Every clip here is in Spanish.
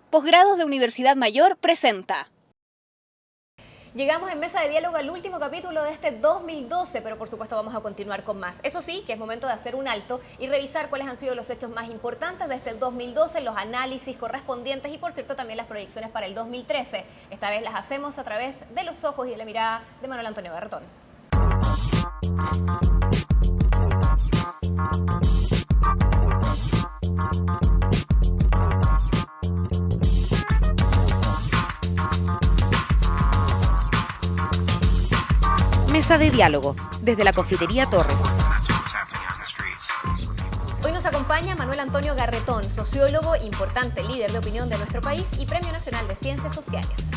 Posgrados de Universidad Mayor presenta. Llegamos en Mesa de Diálogo al último capítulo de este 2012, pero por supuesto vamos a continuar con más. Eso sí, que es momento de hacer un alto y revisar cuáles han sido los hechos más importantes de este 2012, los análisis correspondientes y por cierto también las proyecciones para el 2013. Esta vez las hacemos a través de los ojos y de la mirada de Manuel Antonio Garretón. Mesa de Diálogo, desde la Confitería Torres. Hoy nos acompaña Manuel Antonio Garretón, sociólogo, importante líder de opinión de nuestro país y Premio Nacional de Ciencias Sociales.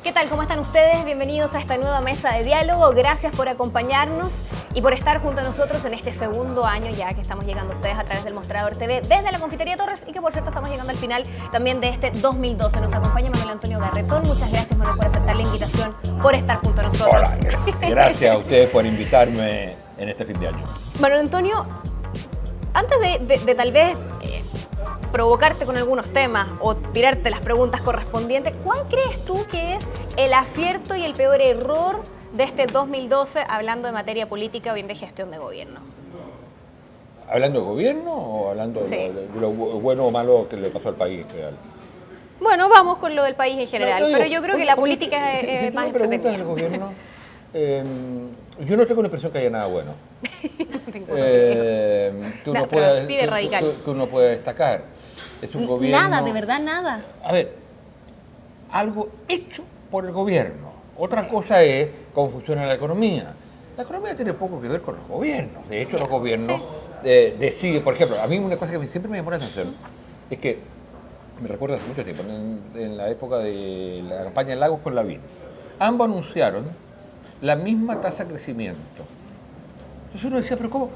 ¿Qué tal? ¿Cómo están ustedes? Bienvenidos a esta nueva Mesa de Diálogo. Gracias por acompañarnos y por estar junto a nosotros en este segundo año ya que estamos llegando a ustedes a través del Mostrador TV desde la Confitería Torres y que por cierto estamos llegando al final también de este 2012. Nos acompaña Manuel Antonio Garretón. Muchas gracias, Manuel, por aceptar la invitación, por estar junto a nosotros. Hola, gracias a ustedes por invitarme en este fin de año. Manuel Antonio, antes de tal vez provocarte con algunos temas o tirarte las preguntas correspondientes, ¿cuál crees tú que es el acierto y el peor error de este 2012 hablando de materia política o bien de gestión de gobierno? ¿Hablando de gobierno o hablando de lo bueno o malo que le pasó al país en general? Bueno, vamos con lo del país en general, No, pero yo creo que la política es más si tú me preguntas entretenida. del gobierno, yo no tengo la impresión que haya nada bueno. Que uno pueda destacar. Es un gobierno... Nada, de verdad nada. A ver, algo hecho por el gobierno. Otra cosa es cómo funciona la economía. La economía tiene poco que ver con los gobiernos. De hecho, los gobiernos deciden, por ejemplo, a mí una cosa que siempre me llamó la atención es que, me recuerda hace mucho tiempo, en la época de la campaña Lagos con Lavín, ambos anunciaron la misma tasa de crecimiento. Entonces uno decía, pero ¿cómo?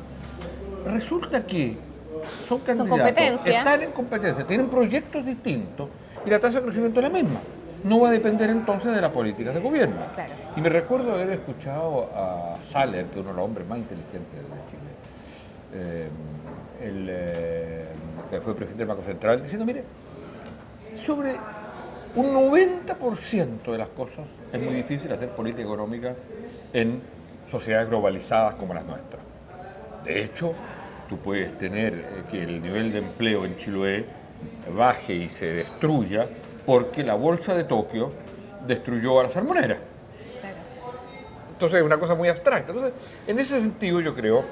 Resulta que son candidatos, están en competencia, tienen proyectos distintos y la tasa de crecimiento es la misma. No va a depender entonces de las políticas de gobierno. Claro. Y me recuerdo haber escuchado a Saller, que es uno de los hombres más inteligentes de Chile, que fue presidente del Banco Central, diciendo, mire, sobre un 90% de las cosas es muy difícil hacer política económica en sociedades globalizadas como las nuestras. De hecho, tú puedes tener que el nivel de empleo en Chiloé baje y se destruya porque la bolsa de Tokio destruyó a las salmoneras. Claro. Entonces es una cosa muy abstracta. Entonces, en ese sentido yo creo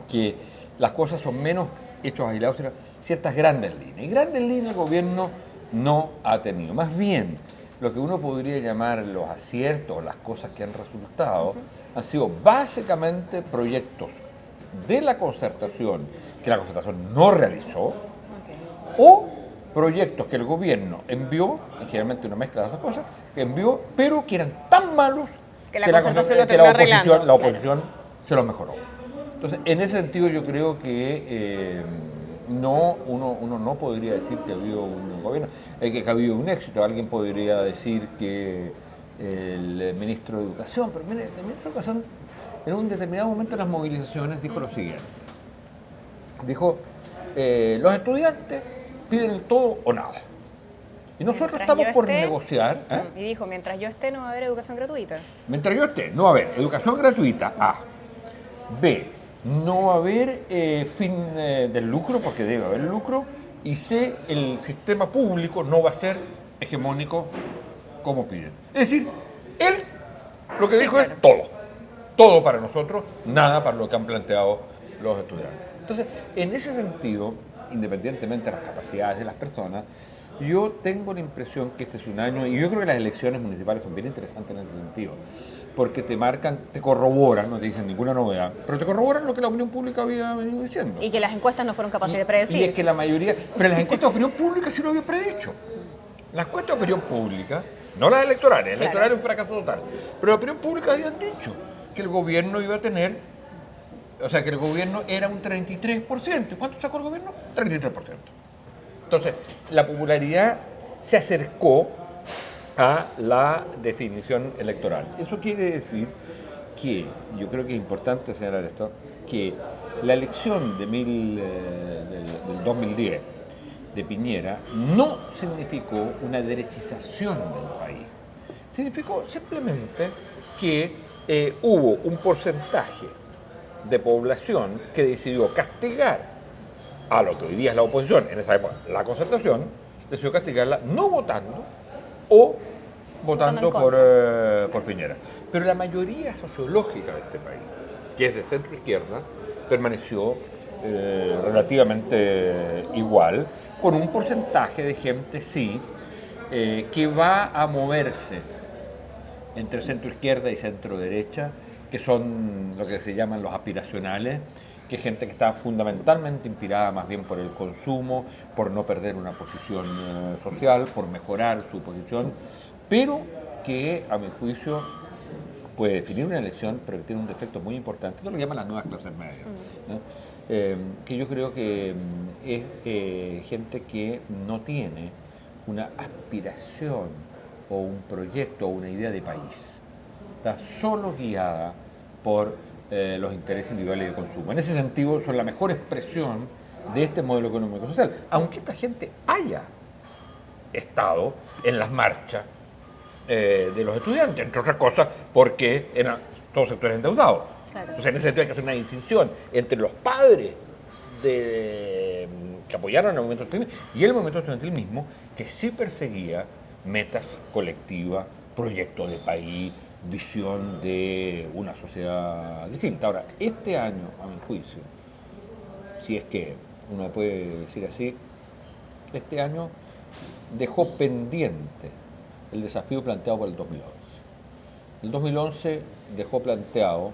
que las cosas son menos hechos aislados, sino ciertas grandes líneas. Y grandes líneas el gobierno no ha tenido. Más bien, lo que uno podría llamar los aciertos, las cosas que han resultado, han sido básicamente proyectos de la concertación, que la concertación no realizó, o proyectos que el gobierno envió, y generalmente una mezcla de esas cosas, que envió, pero que eran tan malos que la oposición se los mejoró. Entonces, en ese sentido yo creo que uno no podría decir que ha habido un gobierno, que ha habido un éxito. Alguien podría decir que el ministro de Educación, pero mire, el ministro de Educación en un determinado momento de las movilizaciones dijo lo siguiente. Dijo, los estudiantes piden el todo o nada. Y nosotros estamos por negociar. Y dijo, mientras yo esté no va a haber educación gratuita. Mientras yo esté, no va a haber educación gratuita, A. B, no va a haber fin del lucro, porque debe haber lucro. Y C, el sistema público no va a ser hegemónico como piden. Es decir, él lo que dijo es todo. Todo para nosotros, nada para lo que han planteado los estudiantes. Entonces, en ese sentido, independientemente de las capacidades de las personas, yo tengo la impresión que este es un año, y yo creo que las elecciones municipales son bien interesantes en ese sentido, porque te marcan, te corroboran, no te dicen ninguna novedad, pero te corroboran lo que la opinión pública había venido diciendo. Y que las encuestas no fueron capaces de predecir. Y es que la mayoría, pero las encuestas de opinión pública sí lo había predicho. Las encuestas de opinión pública, no las electorales, electorales es un fracaso total, pero la opinión pública habían dicho que el gobierno iba a tener, o sea, que el gobierno era un 33%. ¿Y cuánto sacó el gobierno? 33%. Entonces, la popularidad se acercó a la definición electoral. Eso quiere decir que, yo creo que es importante señalar esto, que la elección del 2010 de Piñera no significó una derechización del país. Significó simplemente que hubo un porcentaje de población que decidió castigar a lo que hoy día es la oposición, en esa época la Concertación, decidió castigarla no votando o votando por Piñera. Pero la mayoría sociológica de este país, que es de centro izquierda, permaneció relativamente igual, con un porcentaje de gente, sí, que va a moverse entre centro izquierda y centro derecha, que son lo que se llaman los aspiracionales, que es gente que está fundamentalmente inspirada más bien por el consumo, por no perder una posición social, por mejorar su posición, pero que a mi juicio puede definir una elección, pero que tiene un defecto muy importante, que lo llaman las nuevas clases medias, ¿no? Que yo creo que es gente que no tiene una aspiración o un proyecto o una idea de país, está solo guiada por los intereses individuales de consumo. En ese sentido son la mejor expresión de este modelo económico social, aunque esta gente haya estado en las marchas de los estudiantes, entre otras cosas porque eran todos sectores endeudados. Claro. Entonces en ese sentido hay que hacer una distinción entre los padres que apoyaron el movimiento estudiantil y el movimiento estudiantil mismo, que sí perseguía metas colectivas, proyectos de país, visión de una sociedad distinta. Ahora, este año, a mi juicio, si es que uno puede decir así, este año dejó pendiente el desafío planteado por el 2011. El 2011 dejó planteado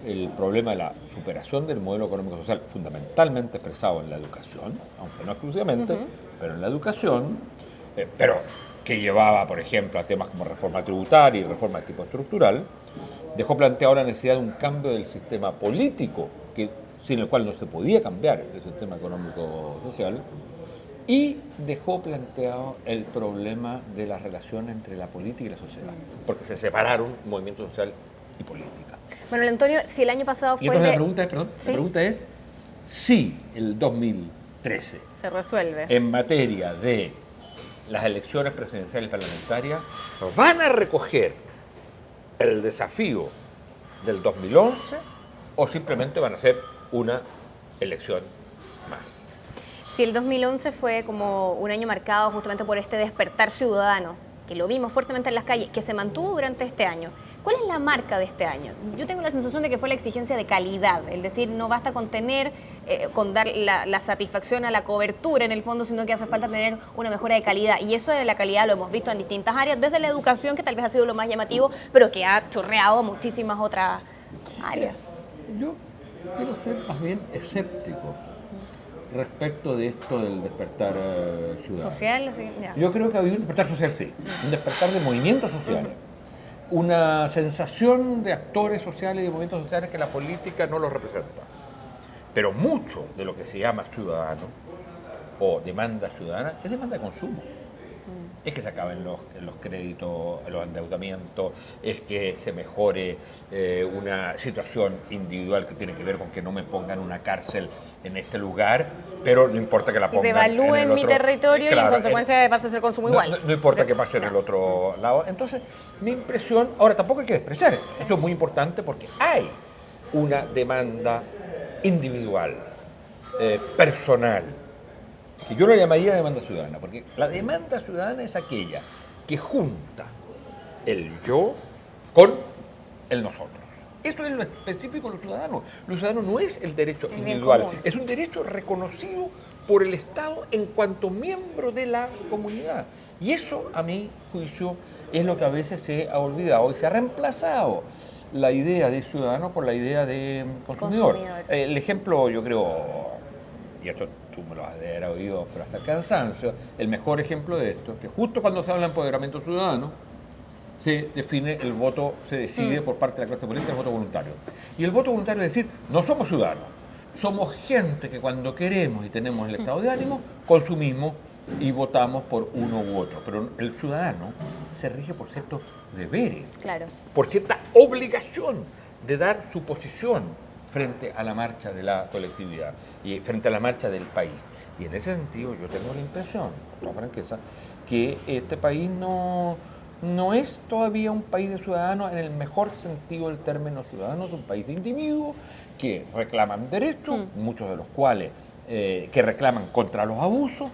el problema de la superación del modelo económico-social, fundamentalmente expresado en la educación, aunque no exclusivamente, pero en la educación, pero que llevaba, por ejemplo, a temas como reforma tributaria y reforma de tipo estructural, dejó planteado la necesidad de un cambio del sistema político, sin el cual no se podía cambiar el sistema económico-social, y dejó planteado el problema de la relación entre la política y la sociedad, porque se separaron movimiento social y política. Bueno, Antonio, si el año pasado fue... Y entonces la pregunta es si el 2013 se resuelve en materia de las elecciones presidenciales y parlamentarias van a recoger el desafío del 2011 o simplemente van a ser una elección más. Si el 2011 fue como un año marcado justamente por este despertar ciudadano, que lo vimos fuertemente en las calles, que se mantuvo durante este año, ¿cuál es la marca de este año? Yo tengo la sensación de que fue la exigencia de calidad, es decir, no basta con tener, con dar la satisfacción a la cobertura en el fondo, sino que hace falta tener una mejora de calidad. Y eso de la calidad lo hemos visto en distintas áreas, desde la educación, que tal vez ha sido lo más llamativo, pero que ha chorreado muchísimas otras áreas. Yo quiero ser más bien escéptico respecto de esto del despertar ciudadano. ¿Social? Sí, ya. Yo creo que ha habido un despertar social, sí. Un despertar de movimientos sociales. Una sensación de actores sociales y de movimientos sociales que la política no los representa. Pero mucho de lo que se llama ciudadano o demanda ciudadana es demanda de consumo. Es que se acaben los créditos, los endeudamientos, es que se mejore una situación individual que tiene que ver con que no me pongan una cárcel en este lugar, pero no importa que la pongan devalúen en el mi otro, territorio claro, y en consecuencia pasa a ser consumo igual. No importa que pase en el otro lado. Entonces, mi impresión, ahora tampoco hay que despreciar, esto es muy importante porque hay una demanda individual, personal, que yo lo llamaría demanda ciudadana, porque la demanda ciudadana es aquella que junta el yo con el nosotros. Eso es lo específico de los ciudadanos. Los ciudadanos no es el derecho individual, es un derecho reconocido por el Estado en cuanto miembro de la comunidad. Y eso, a mi juicio, es lo que a veces se ha olvidado y se ha reemplazado la idea de ciudadano por la idea de consumidor. El ejemplo, yo creo, y esto tú me lo has de haber oído, pero hasta el cansancio, el mejor ejemplo de esto, que justo cuando se habla de empoderamiento ciudadano, se define el voto, se decide por parte de la clase política el voto voluntario. Y el voto voluntario es decir, no somos ciudadanos, somos gente que cuando queremos y tenemos el estado de ánimo, consumimos y votamos por uno u otro. Pero el ciudadano se rige por ciertos deberes, claro, por cierta obligación de dar su posición frente a la marcha de la colectividad y frente a la marcha del país. Y en ese sentido yo tengo la impresión, con toda franqueza, que este país no es todavía un país de ciudadanos en el mejor sentido del término ciudadano, es un país de individuos que reclaman derechos, muchos de los cuales que reclaman contra los abusos,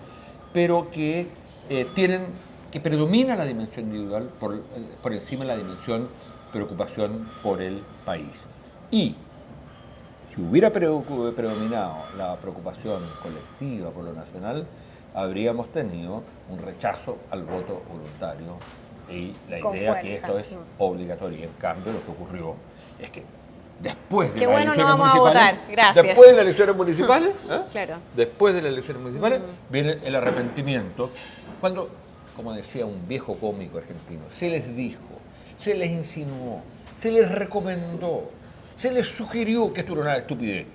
pero que que predomina la dimensión individual por encima de la dimensión preocupación por el país. Y si hubiera predominado la preocupación colectiva por lo nacional, habríamos tenido un rechazo al voto voluntario y la Con idea fuerza. que esto es obligatorio. Y en cambio lo que ocurrió es que después de Qué las bueno, no elecciones vamos a municipales, votar. Gracias. después de las elecciones municipales, Claro. después de las elecciones municipales viene el arrepentimiento, cuando, como decía un viejo cómico argentino, se les dijo, se les insinuó, se les recomendó, se les sugirió que esto era una estupidez.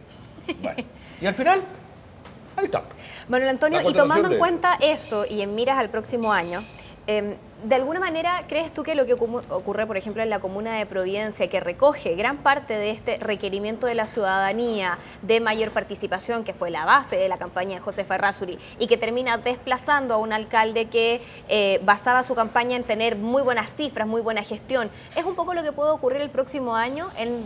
Bueno, y al final, ahí está. Manuel Antonio, La y tomando contratación en cuenta eso y en miras al próximo año, ¿de alguna manera crees tú que lo que ocurre, por ejemplo, en la comuna de Providencia, que recoge gran parte de este requerimiento de la ciudadanía de mayor participación, que fue la base de la campaña de José Errázuriz, y que termina desplazando a un alcalde que basaba su campaña en tener muy buenas cifras, muy buena gestión, es un poco lo que puede ocurrir el próximo año en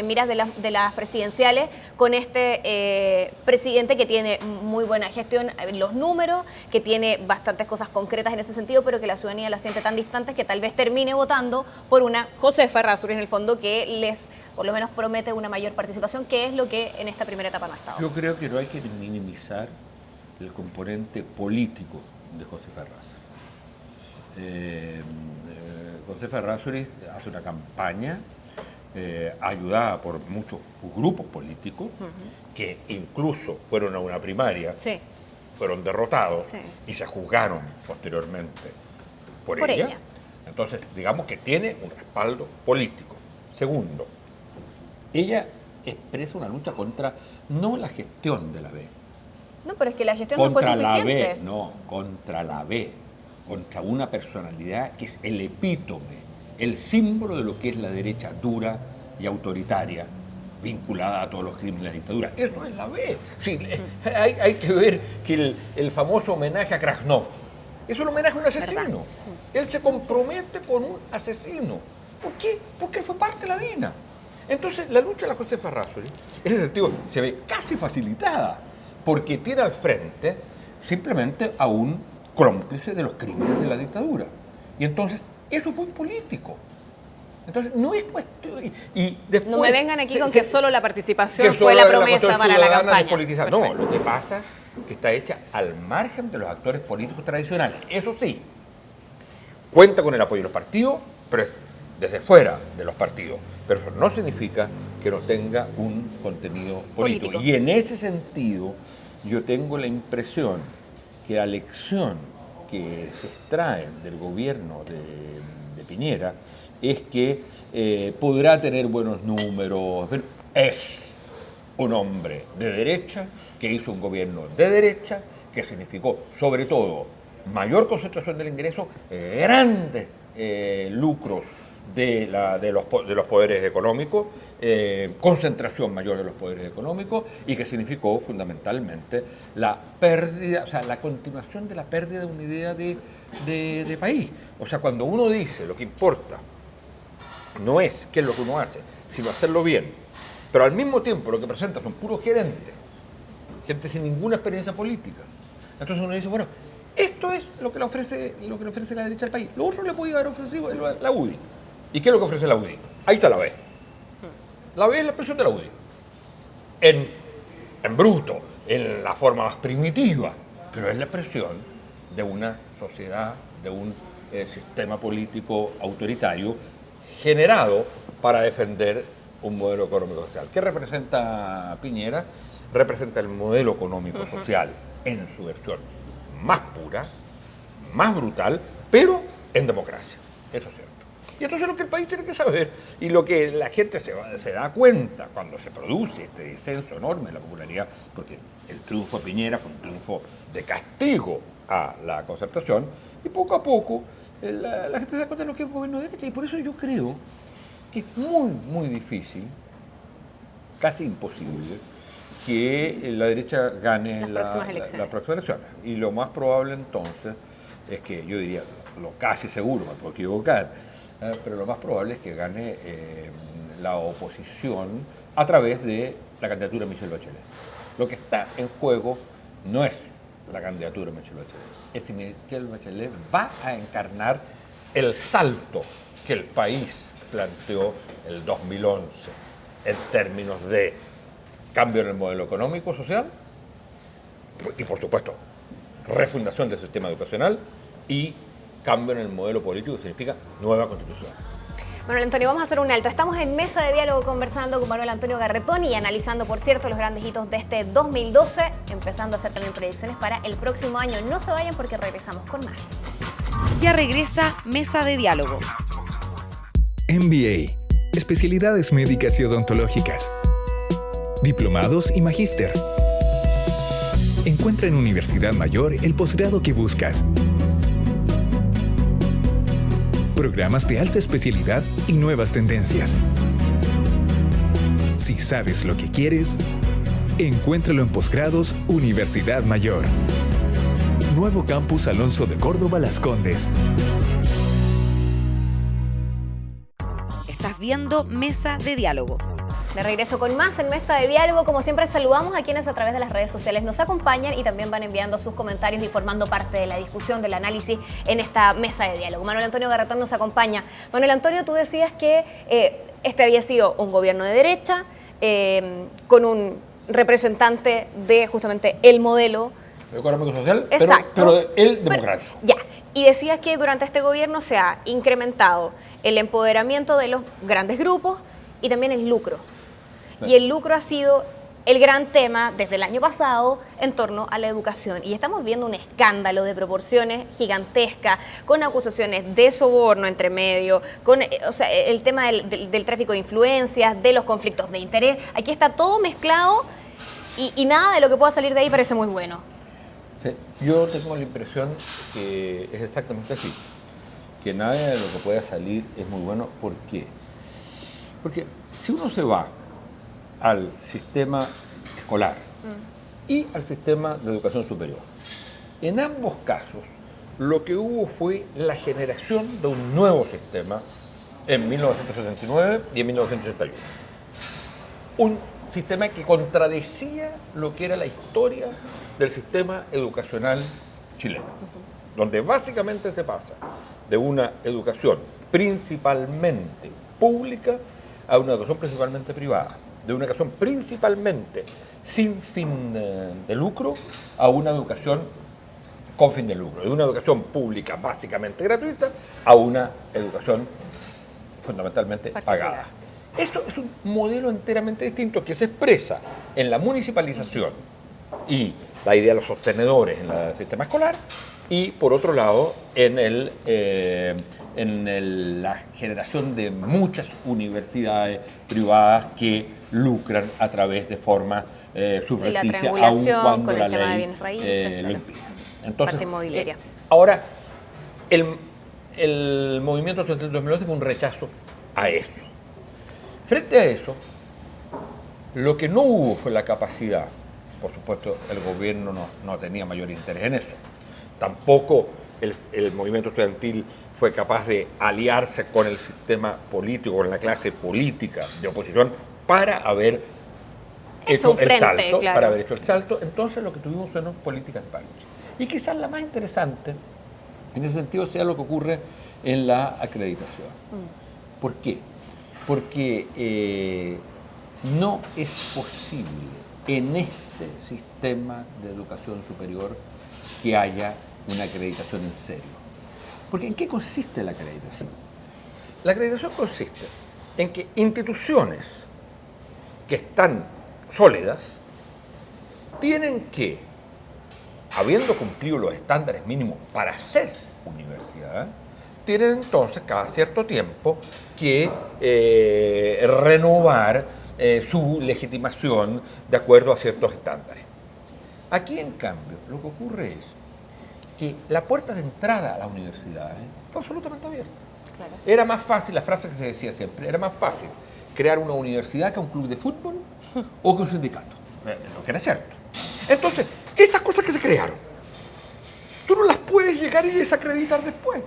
miras de las presidenciales con este presidente que tiene muy buena gestión en los números, que tiene bastantes cosas concretas en ese sentido, pero que la ciudadanía la siente tan distantes que tal vez termine votando por una Josefa Errázuriz en el fondo que les, por lo menos, promete una mayor participación, que es lo que en esta primera etapa no ha estado. Yo creo que no hay que minimizar el componente político de Josefa Errázuriz. Josefa Errázuriz hace una campaña ayudada por muchos grupos políticos que incluso fueron a una primaria, Sí. fueron derrotados Sí. y se juzgaron posteriormente por Por ella. ella. Entonces, digamos que tiene un respaldo político. Segundo, ella expresa una lucha contra no la gestión de la B, No, pero es que la gestión no fue contra la suficiente. B, no, contra la B, contra una personalidad que es el epítome, el símbolo de lo que es la derecha dura y autoritaria, vinculada a todos los crímenes de la dictadura. Eso es la B. Sí, hay que ver que el famoso homenaje a Krasnov es un homenaje a un asesino. ¿Verdad? Él se compromete con un asesino. ¿Por qué? Porque fue parte de la DINA. Entonces, la lucha de la Josefa Errázuriz, en ese sentido, se ve casi facilitada, porque tiene al frente simplemente a un cómplice de los crímenes de la dictadura. Y entonces, eso es muy político. Entonces, no es cuestión... Y después, No me vengan aquí con que solo la participación fue la solo promesa cuestión para la ciudadana campaña. despolitizada. No, Perfecto. lo que pasa es que está hecha al margen de los actores políticos tradicionales. Eso sí, cuenta con el apoyo de los partidos, pero es desde fuera de los partidos. Pero eso no significa que no tenga un contenido político. Y en ese sentido, yo tengo la impresión que la lección que se extrae del gobierno de Piñera es que podrá tener buenos números, pero es un hombre de derecha que hizo un gobierno de derecha que significó, sobre todo, mayor concentración del ingreso, grandes lucros de los poderes económicos, concentración mayor de los poderes económicos, y que significó fundamentalmente la pérdida, o sea, la continuación de la pérdida de una idea de país. O sea, cuando uno dice lo que importa no es qué es lo que uno hace, sino hacerlo bien, pero al mismo tiempo lo que presenta son puros gerentes, gente sin ninguna experiencia política. Entonces uno dice, bueno, esto es lo que le ofrece la derecha al país. Lo otro le podía haber ofrecido la UDI. ¿Y qué es lo que ofrece la UDI? Ahí está la B. La B es la expresión de la UDI. En bruto, en la forma más primitiva, pero es la expresión de una sociedad, de un sistema político autoritario generado para defender un modelo económico social. ¿Qué representa Piñera? Representa el modelo económico social en su versión más pura, más brutal, pero en democracia. Eso es cierto. Y entonces lo que el país tiene que saber y lo que la gente se da cuenta cuando se produce este descenso enorme de la popularidad, porque el triunfo de Piñera fue un triunfo de castigo a la concertación, y poco a poco la gente se da cuenta de lo que es un gobierno de derecha, y por eso yo creo que es muy, muy difícil, casi imposible, que la derecha gane las próximas elecciones. las próximas elecciones. Y lo más probable entonces es que, yo diría, lo casi seguro, me puedo equivocar, pero lo más probable es que gane la oposición a través de la candidatura de Michelle Bachelet. Lo que está en juego no es la candidatura de Michelle Bachelet, es si Michelle Bachelet va a encarnar el salto que el país planteó el 2011 en términos de cambio en el modelo económico, social y, por supuesto, refundación del sistema educacional y cambio en el modelo político, que significa nueva constitución. Manuel Antonio, vamos a hacer un alto. Estamos en mesa de diálogo conversando con Manuel Antonio Garretón y analizando, por cierto, los grandes hitos de este 2012, empezando a hacer también proyecciones para el próximo año. No se vayan porque regresamos con más. Ya regresa Mesa de Diálogo. MBA, especialidades médicas y odontológicas, diplomados y magíster. Encuentra en Universidad Mayor el posgrado que buscas. Programas de alta especialidad y nuevas tendencias. Si sabes lo que quieres, encuéntralo en Posgrados Universidad Mayor. Nuevo Campus Alonso de Córdoba Las Condes. Estás viendo Mesa de Diálogo. De regreso con más en Mesa de Diálogo. Como siempre, saludamos a quienes a través de las redes sociales nos acompañan y también van enviando sus comentarios y formando parte de la discusión, del análisis en esta Mesa de Diálogo. Manuel Antonio Garretón nos acompaña. Manuel Antonio, tú decías que este había sido un gobierno de derecha con un representante de justamente el modelo económico-social, exacto, pero el democrático. Ya. Y decías que durante este gobierno se ha incrementado el empoderamiento de los grandes grupos y también el lucro. Y el lucro ha sido el gran tema desde el año pasado en torno a la educación. Y estamos viendo un escándalo de proporciones gigantescas, con acusaciones de soborno entre medio, con el tema del tráfico de influencias, de los conflictos de interés. Aquí está todo mezclado y nada de lo que pueda salir de ahí parece muy bueno. Sí, yo tengo la impresión que es exactamente así, que nada de lo que pueda salir es muy bueno. ¿Por qué? Porque si uno se va al sistema escolar y al sistema de educación superior, en ambos casos lo que hubo fue la generación de un nuevo sistema en 1969 y en 1981. Un sistema que contradecía lo que era la historia del sistema educacional chileno, donde básicamente se pasa de una educación principalmente pública a una educación principalmente privada, de una educación principalmente sin fin de lucro a una educación con fin de lucro, de una educación pública básicamente gratuita a una educación fundamentalmente pagada. Eso es un modelo enteramente distinto que se expresa en la municipalización y la idea de los sostenedores en el sistema escolar y, por otro lado, en la generación de muchas universidades privadas que lucran a través de forma subrepticia, aun cuando con la el tema de ley bienes raíces, lo impide. Entonces, parte inmobiliaria. Ahora, el movimiento estudiantil del 2011 fue un rechazo a eso. Frente a eso, lo que no hubo fue la capacidad, por supuesto el gobierno no tenía mayor interés en eso, tampoco el movimiento estudiantil fue capaz de aliarse con el sistema político, con la clase política de oposición para haber hecho el salto, claro. Para haber hecho el salto. Entonces lo que tuvimos fueron políticas de parche. Y quizás la más interesante en ese sentido sea lo que ocurre en la acreditación. ¿Por qué? Porque no es posible en este sistema de educación superior que haya una acreditación en serio. Porque ¿en qué consiste la acreditación? La acreditación consiste en que instituciones que están sólidas tienen que, habiendo cumplido los estándares mínimos para ser universidad, tienen entonces cada cierto tiempo que renovar su legitimación de acuerdo a ciertos estándares. Aquí, en cambio, lo que ocurre es que la puerta de entrada a la universidad está absolutamente abierta. Claro. Era más fácil, la frase que se decía siempre, era más fácil crear una universidad que un club de fútbol o que un sindicato. lo que era cierto. Entonces, esas cosas que se crearon, tú no las puedes llegar y desacreditar después.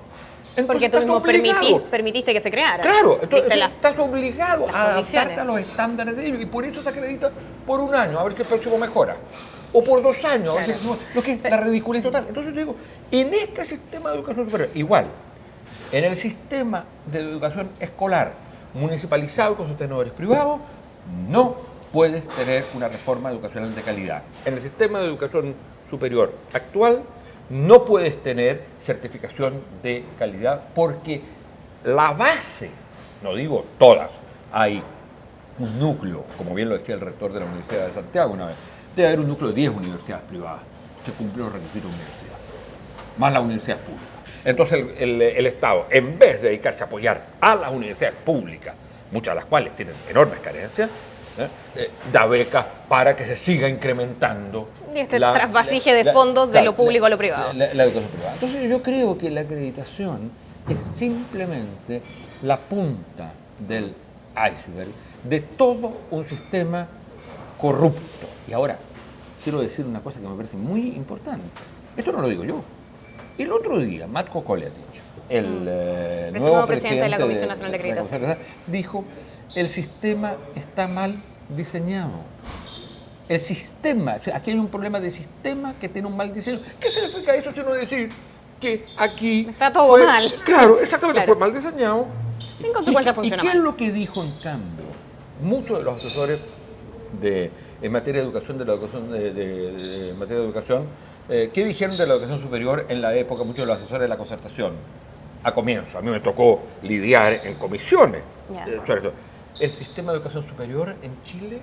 Entonces, Porque tú mismo obligado. permitiste que se creara. Claro, entonces Diste estás obligado las a condiciones. adaptarte a los estándares de ellos y por eso se acredita por un año, a ver si el próximo mejora. O por 2 años, a ver si lo que es la ridiculez total. Entonces yo digo, en este sistema de educación superior, igual, en el sistema de educación escolar municipalizado con sostenedores privados, no puedes tener una reforma educacional de calidad. En el sistema de educación superior actual, no puedes tener certificación de calidad porque la base, no digo todas, hay un núcleo, como bien lo decía el rector de la Universidad de Santiago una vez, debe haber un núcleo de 10 universidades privadas que cumplen los requisitos de universidad, más las universidades públicas. Entonces el Estado, en vez de dedicarse a apoyar a las universidades públicas, muchas de las cuales tienen enormes carencias, da becas para que se siga incrementando Y trasvasije de fondos de lo público a lo privado. La educación privada. Entonces yo creo que la acreditación es simplemente la punta del iceberg de todo un sistema corrupto. Y ahora, quiero decir una cosa que me parece muy importante. Esto no lo digo yo. El otro día, Matko Koletic, el nuevo presidente de la Comisión Nacional de Acreditación, dijo, el sistema está mal diseñado. El sistema, aquí hay un problema de sistema que tiene un mal diseño. ¿Qué significa eso sino decir que aquí está todo mal? Claro, exactamente, Claro. fue mal diseñado. En consecuencia ¿Y funciona qué mal. es lo que dijo en cambio? Muchos de los asesores en materia de educación, de materia de educación, ¿qué dijeron de la educación superior en la época? Muchos de los asesores de la concertación, a comienzo. A mí me tocó lidiar en comisiones sobre esto. El sistema de educación superior en Chile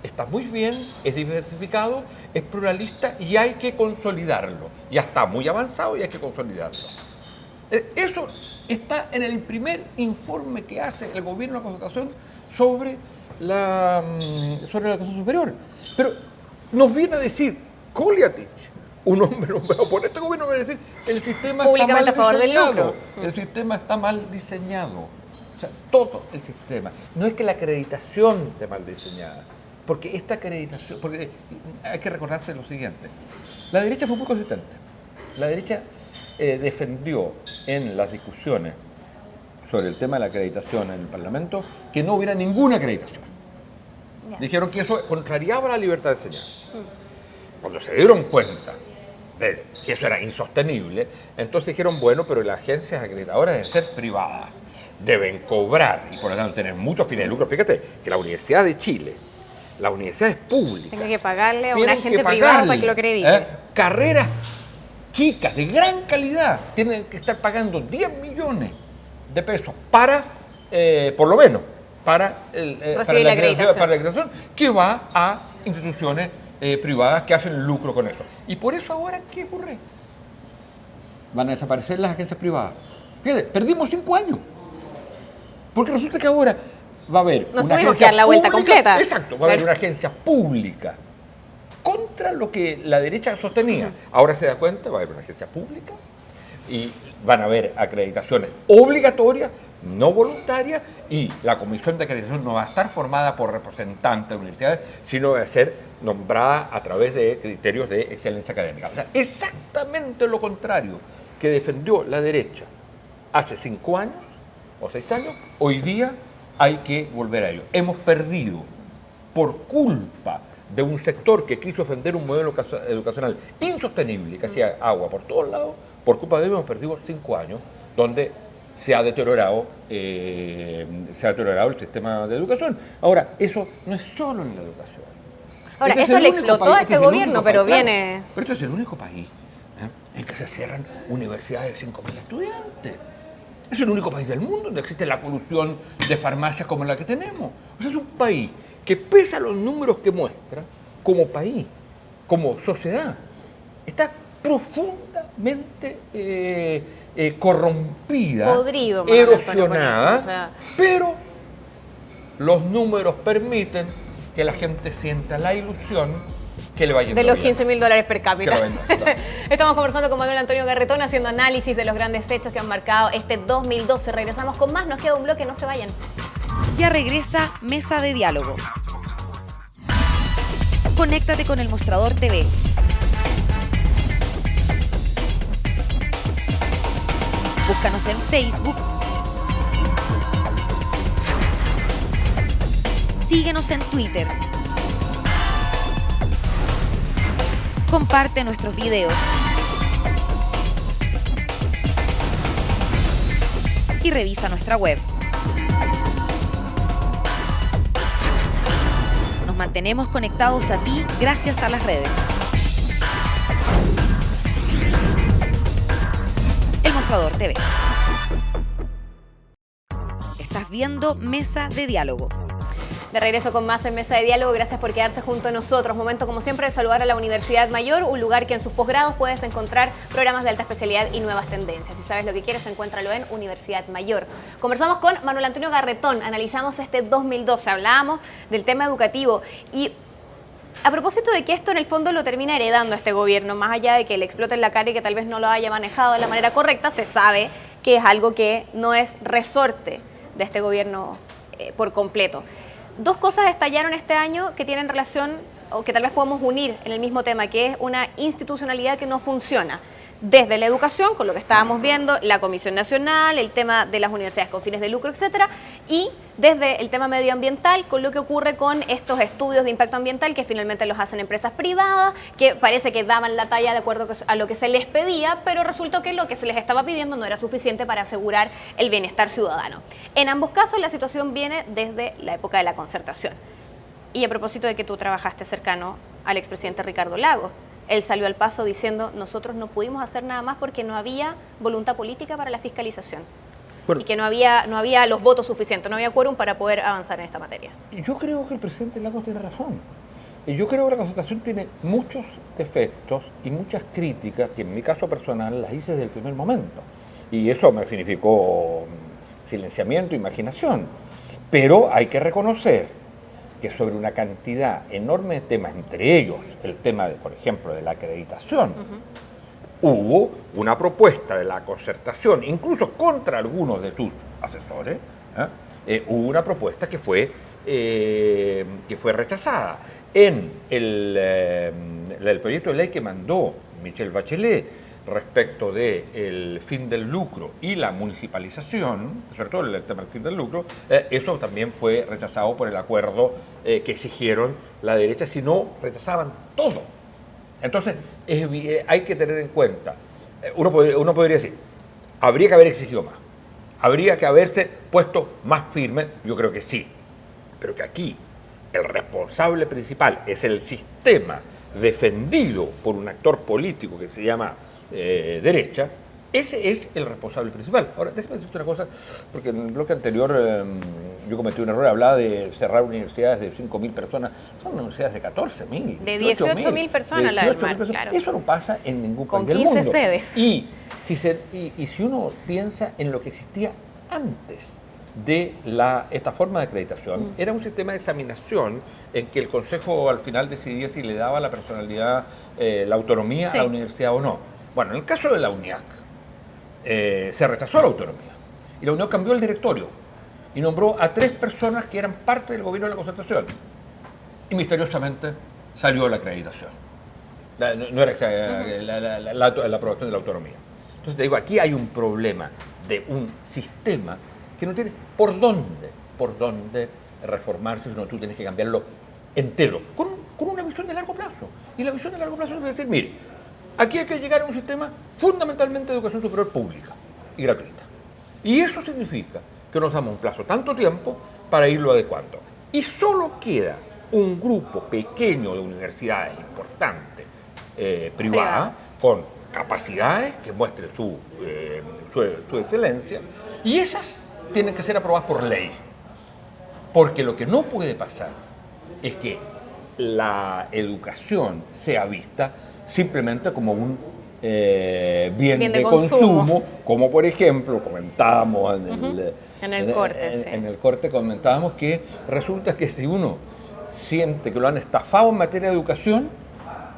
está muy bien, es diversificado, es pluralista y hay que consolidarlo. Ya está muy avanzado y hay que consolidarlo. Eso está en el primer informe que hace el gobierno de la concertación sobre la educación superior. Pero nos viene a decir Koletic, un hombre nombrado por este gobierno, viene a decir el sistema Públicamente está a mal favor del diseñado. lucro. El sistema está mal diseñado. O sea, todo el sistema. No es que la acreditación esté mal diseñada, porque esta acreditación, porque hay que recordarse lo siguiente. La derecha fue muy consistente. La derecha defendió en las discusiones sobre el tema de la acreditación en el Parlamento que no hubiera ninguna acreditación. Dijeron que eso contrariaba la libertad de enseñanza. Cuando se dieron cuenta de que eso era insostenible, entonces dijeron, bueno, pero las agencias acreditadoras deben ser privadas, deben cobrar y por lo tanto tener muchos fines de lucro. Fíjate que la Universidad de Chile, las universidades públicas, Tiene que pagarle a un tienen agente que privado pagarle, para que lo acredite. Carreras chicas, de gran calidad, tienen que estar pagando 10 millones de pesos para, por lo menos, para la acreditación, que va a instituciones privadas que hacen lucro con eso. Y por eso ahora, ¿qué ocurre? Van a desaparecer las agencias privadas. Fíjate, perdimos 5 años. Porque resulta que ahora va a haber Nos una tuvimos que agencia dar la vuelta pública, completa. Exacto, va a haber una agencia pública contra lo que la derecha sostenía. Ahora se da cuenta, va a haber una agencia pública y van a haber acreditaciones obligatorias, no voluntarias, y la comisión de acreditación no va a estar formada por representantes de universidades, sino va a ser nombrada a través de criterios de excelencia académica. O sea, exactamente lo contrario que defendió la derecha hace 5 años o 6 años, hoy día hay que volver a ello. Hemos perdido por culpa de un sector que quiso defender un modelo educacional insostenible, que hacía agua por todos lados, por culpa de ello hemos perdido 5 años, donde se ha deteriorado el sistema de educación. Ahora, eso no es solo en la educación. Ahora, Este es esto el le único explotó país- a este este es el gobierno, único pero país, claro, viene... pero este es el único país en que se cierran universidades de 5.000 estudiantes. Es el único país del mundo donde existe la colusión de farmacias como la que tenemos. O sea, es un país que, pese a los números que muestra, como país, como sociedad, está profundamente corrompida, Podrido, Manuel Antonio, con erosionada, eso, o sea. pero los números permiten que la gente sienta la ilusión que le va yendo De los bien. $15.000 per cápita. Que lo venda. Estamos conversando con Manuel Antonio Garretón, haciendo análisis de los grandes hechos que han marcado este 2012. Regresamos con más, nos queda un bloque, no se vayan. Ya regresa Mesa de Diálogo. Conéctate con El Mostrador TV. Búscanos en Facebook. Síguenos en Twitter. Comparte nuestros videos. Y revisa nuestra web. Nos mantenemos conectados a ti gracias a las redes. El Mostrador TV. Estás viendo Mesa de Diálogo. De regreso con más en Mesa de Diálogo, gracias por quedarse junto a nosotros. Momento, como siempre, de saludar a la Universidad Mayor, un lugar que en sus posgrados puedes encontrar programas de alta especialidad y nuevas tendencias. Si sabes lo que quieres, encuéntralo en Universidad Mayor. Conversamos con Manuel Antonio Garretón, analizamos este 2012, hablábamos del tema educativo y a propósito de que esto en el fondo lo termina heredando este gobierno, más allá de que le exploten la cara y que tal vez no lo haya manejado de la manera correcta, se sabe que es algo que no es resorte de este gobierno por completo. Dos cosas estallaron este año que tienen relación o que tal vez podemos unir en el mismo tema, que es una institucionalidad que no funciona. Desde la educación, con lo que estábamos viendo, la Comisión Nacional, el tema de las universidades con fines de lucro, etcétera, y desde el tema medioambiental, con lo que ocurre con estos estudios de impacto ambiental que finalmente los hacen empresas privadas, que parece que daban la talla de acuerdo a lo que se les pedía, pero resultó que lo que se les estaba pidiendo no era suficiente para asegurar el bienestar ciudadano. En ambos casos la situación viene desde la época de la concertación. Y a propósito de que tú trabajaste cercano al expresidente Ricardo Lagos, él salió al paso diciendo, nosotros no pudimos hacer nada más porque no había voluntad política para la fiscalización. Bueno, y que no había los votos suficientes, no había quórum para poder avanzar en esta materia. Yo creo que el presidente Lagos tiene razón. Yo creo que la concertación tiene muchos defectos y muchas críticas que en mi caso personal las hice desde el primer momento. Y eso me significó silenciamiento, imaginación. Pero hay que reconocer que sobre una cantidad enorme de temas, entre ellos el tema, por ejemplo, de la acreditación, hubo una propuesta de la concertación, incluso contra algunos de sus asesores, hubo una propuesta que fue rechazada. En el proyecto de ley que mandó Michelle Bachelet respecto del fin del lucro y la municipalización, sobre todo el tema del fin del lucro, eso también fue rechazado por el acuerdo que exigieron la derecha, si no rechazaban todo. Entonces, hay que tener en cuenta, uno podría decir, habría que haber exigido más, habría que haberse puesto más firme, yo creo que sí, pero que aquí el responsable principal es el sistema defendido por un actor político que se llama derecha, ese es el responsable principal. Ahora, déjame decirte una cosa, porque en el bloque anterior yo cometí un error, hablaba de cerrar universidades de 5.000 personas, son universidades de 14.000, de 18.000 personas, la del mar, claro. Eso no pasa en ningún país del mundo. Con 15 sedes. Y si uno piensa en lo que existía antes de esta forma de acreditación, era un sistema de examinación en que el Consejo al final decidía si le daba la personalidad, la autonomía a la universidad o no. Bueno, en el caso de la UNIAC, se rechazó la autonomía y la UNIAC cambió el directorio y nombró a 3 personas que eran parte del gobierno de la concertación y misteriosamente salió la acreditación. No era la aprobación de la autonomía. Entonces te digo, aquí hay un problema de un sistema que no tiene por dónde reformarse, sino tú tienes que cambiarlo entero, con una visión de largo plazo. Y la visión de largo plazo es decir, mire, aquí hay que llegar a un sistema fundamentalmente de educación superior pública y gratuita. Y eso significa que nos damos un plazo tanto tiempo para irlo adecuando. Y solo queda un grupo pequeño de universidades importantes, privadas, con capacidades que muestren su excelencia, y esas tienen que ser aprobadas por ley. Porque lo que no puede pasar es que la educación sea vista simplemente como un bien de consumo, como por ejemplo comentábamos en el corte comentábamos que resulta que si uno siente que lo han estafado en materia de educación,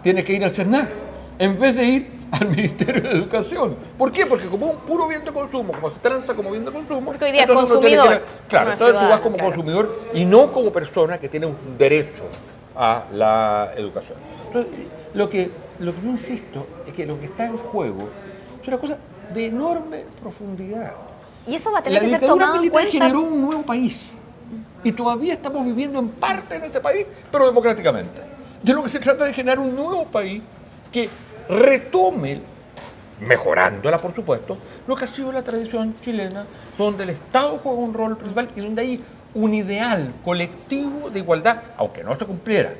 tiene que ir al CERNAC en vez de ir al Ministerio de Educación. ¿Por qué? Porque como un puro bien de consumo, como se tranza como bien de consumo, porque hoy día es consumidor. Claro, entonces tú vas como consumidor y no como persona que tiene un derecho a la educación. Entonces, lo que yo insisto es que lo que está en juego es una cosa de enorme profundidad. Y eso va a tener La que ser dictadura tomado en militar cuenta. generó un nuevo país y todavía estamos viviendo en parte en ese país, pero democráticamente. De lo que se trata de generar un nuevo país que retome, mejorándola por supuesto, lo que ha sido la tradición chilena, donde el Estado juega un rol principal y donde hay un ideal colectivo de igualdad, aunque no se cumpliera.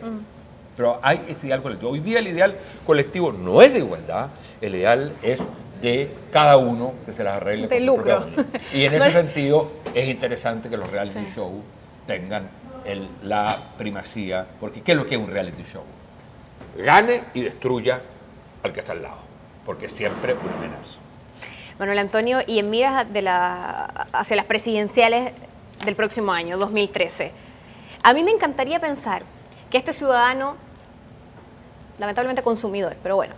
Pero hay ese ideal colectivo. Hoy día el ideal colectivo no es de igualdad, el ideal es de cada uno que se las arregle De con su lucro. propia uña. Y en ese sentido es interesante que los reality show tengan la primacía, porque ¿qué es lo que es un reality show? Gane y destruya al que está al lado, porque es siempre una amenaza. Manuel Antonio, y en miras hacia las presidenciales del próximo año, 2013, a mí me encantaría pensar que este ciudadano, lamentablemente consumidor, pero bueno,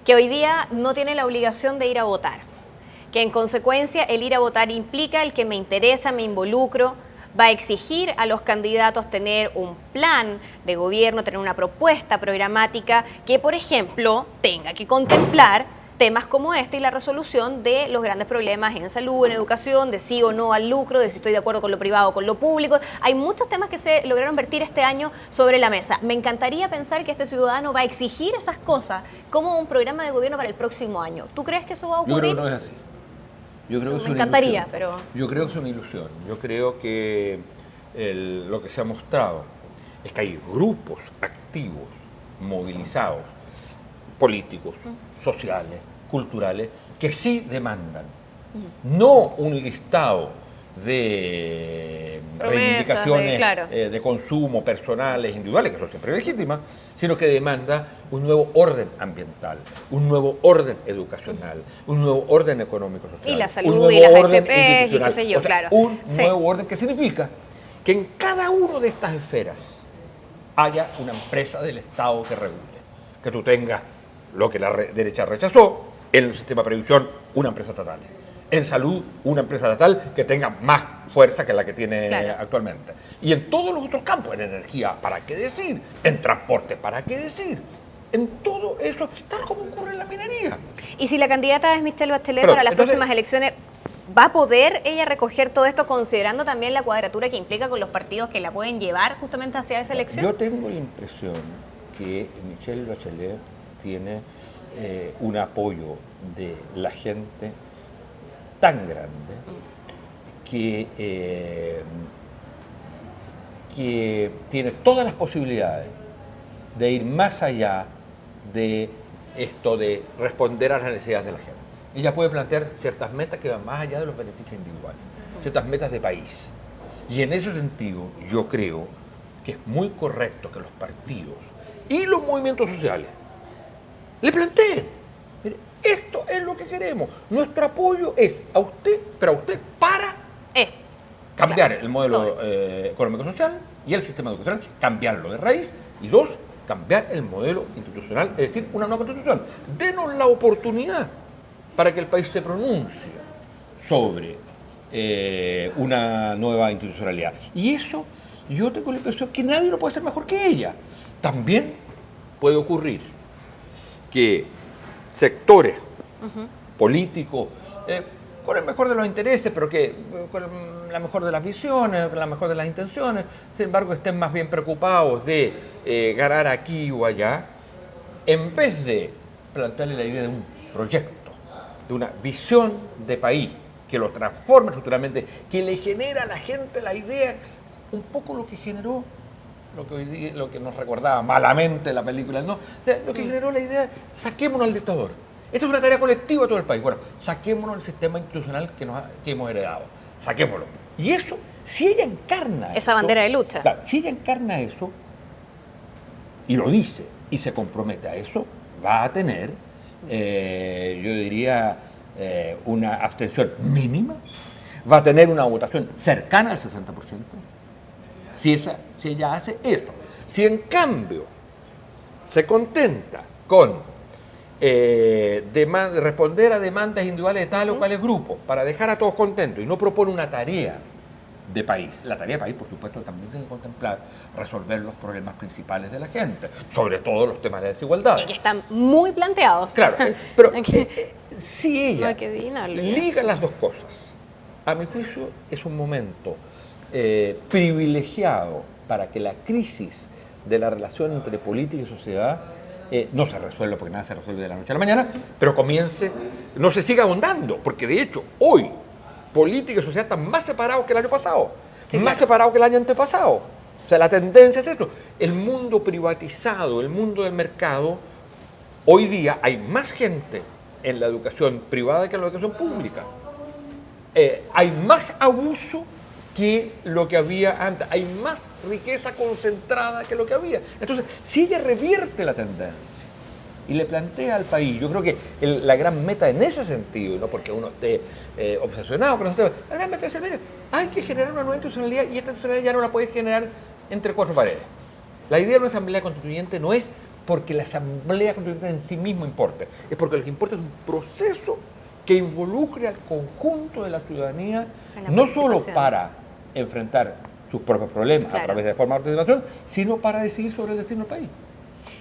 que hoy día no tiene la obligación de ir a votar, que en consecuencia el ir a votar implica el que me interesa, me involucro, va a exigir a los candidatos tener un plan de gobierno, tener una propuesta programática que, por ejemplo, tenga que contemplar temas como este y la resolución de los grandes problemas en salud, en educación, de sí o no al lucro, de si estoy de acuerdo con lo privado o con lo público. Hay muchos temas que se lograron vertir este año sobre la mesa. Me encantaría pensar que este ciudadano va a exigir esas cosas como un programa de gobierno para el próximo año. ¿Tú crees que eso va a ocurrir? Yo creo que no es así. Yo creo que es Me una encantaría, ilusión. pero... Yo creo que es una ilusión. Yo creo que lo que se ha mostrado es que hay grupos activos, movilizados, políticos, sociales, culturales, que sí demandan, no un listado de Promesas, reivindicaciones claro. de consumo personales, individuales, que son siempre legítimas, sino que demanda un nuevo orden ambiental, un nuevo orden educacional, un nuevo orden económico-social, Y la salud un nuevo y las orden AFP, y institucional, qué sé yo, o sea, claro. un Sí. nuevo orden que significa que en cada una de estas esferas haya una empresa del Estado que regule, que tú tengas lo que la derecha rechazó, en el sistema de previsión una empresa estatal, en salud una empresa estatal que tenga más fuerza que la que tiene Claro. actualmente. Y en todos los otros campos, en energía, ¿para qué decir? En transporte, ¿para qué decir? En todo eso, tal como ocurre en la minería. Y si la candidata es Michelle Bachelet Pero, para las entonces- próximas elecciones, ¿va a poder ella recoger todo esto considerando también la cuadratura que implica con los partidos que la pueden llevar justamente hacia esa elección? Yo tengo la impresión que Michelle Bachelet tiene un apoyo de la gente tan grande que tiene todas las posibilidades de ir más allá de esto de responder a las necesidades de la gente. Ella puede plantear ciertas metas que van más allá de los beneficios individuales, ciertas metas de país. Y en ese sentido, yo creo que es muy correcto que los partidos y los movimientos sociales le planteen, mire, esto es lo que queremos, nuestro apoyo es a usted, pero a usted para cambiar el modelo económico-social y el sistema educacional, cambiarlo de raíz, y dos, cambiar el modelo institucional, es decir, una nueva constitución. Denos la oportunidad para que el país se pronuncie sobre una nueva institucionalidad. Y eso, yo tengo la impresión que nadie lo puede hacer mejor que ella. También puede ocurrir que sectores políticos, con el mejor de los intereses, pero que con la mejor de las visiones, con la mejor de las intenciones, sin embargo, estén más bien preocupados de ganar aquí o allá, en vez de plantearle la idea de un proyecto, de una visión de país que lo transforme estructuralmente, que le genera a la gente la idea, un poco lo que generó, lo que nos recordaba malamente la película, ¿no? O sea, lo que generó la idea, saquémonos al dictador. Esta es una tarea colectiva de todo el país. Bueno, saquémonos el sistema institucional que hemos heredado. Saquémoslo. Y eso, si ella encarna Esa eso, bandera de lucha. Claro, si ella encarna eso, y lo dice, y se compromete a eso, va a tener, yo diría, una abstención mínima, va a tener una votación cercana al 60%, si ella hace eso. Si en cambio se contenta con responder a demandas individuales de tal o cual grupo para dejar a todos contentos y no propone una tarea de país. La tarea de país, por supuesto, también tiene que contemplar resolver los problemas principales de la gente, sobre todo los temas de desigualdad. Y que están muy planteados. Claro, pero Aquí si no ella hay que adivinarlo ya. liga las dos cosas, a mi juicio es un momento privilegiado para que la crisis de la relación entre política y sociedad no se resuelva, porque nada se resuelve de la noche a la mañana, pero comience, no se siga ahondando, porque de hecho hoy política y sociedad están más separados que el año pasado, Sí, más claro. separados que el año antepasado. O sea, la tendencia es esto. El mundo privatizado, el mundo del mercado, hoy día hay más gente en la educación privada que en la educación pública. Hay más abuso que lo que había antes. Hay más riqueza concentrada que lo que había. Entonces, si ella revierte la tendencia y le plantea al país, yo creo que la gran meta en ese sentido, no porque uno esté obsesionado con este tema, la gran meta es decir, mire, hay que generar una nueva institucionalidad y esta institucionalidad ya no la puedes generar entre cuatro paredes. La idea de una asamblea constituyente no es porque la asamblea constituyente en sí mismo importe, es porque lo que importa es un proceso que involucre al conjunto de la ciudadanía, En la no solo participación. para enfrentar sus propios problemas Claro. a través de forma de participación, sino para decidir sobre el destino del país.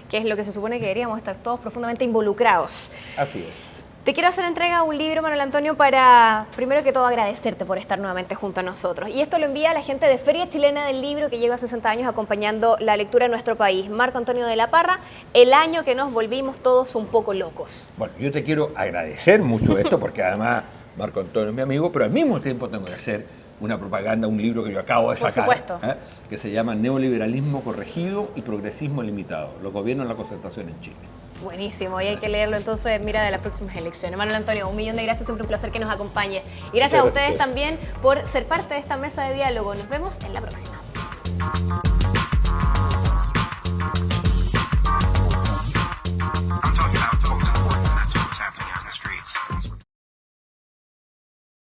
Que es lo que se supone que deberíamos estar todos profundamente involucrados. Así es. Te quiero hacer entrega de un libro, Manuel Antonio, para, primero que todo, agradecerte por estar nuevamente junto a nosotros. Y esto lo envía a la gente de Feria Chilena del Libro, que lleva 60 años acompañando la lectura en nuestro país. Marco Antonio de la Parra, el año que nos volvimos todos un poco locos. Bueno, yo te quiero agradecer mucho esto, porque además Marco Antonio es mi amigo, pero al mismo tiempo tengo que hacer una propaganda, un libro que yo acabo de Por sacar, supuesto. que se llama Neoliberalismo corregido y progresismo limitado, los gobiernos de la concertación en Chile. Buenísimo, y hay que leerlo entonces, mira, de las próximas elecciones. Manuel Antonio, 1.000.000 de gracias, siempre un placer que nos acompañe. Y gracias a Muchas ustedes gracias. también por ser parte de esta mesa de diálogo. Nos vemos en la próxima.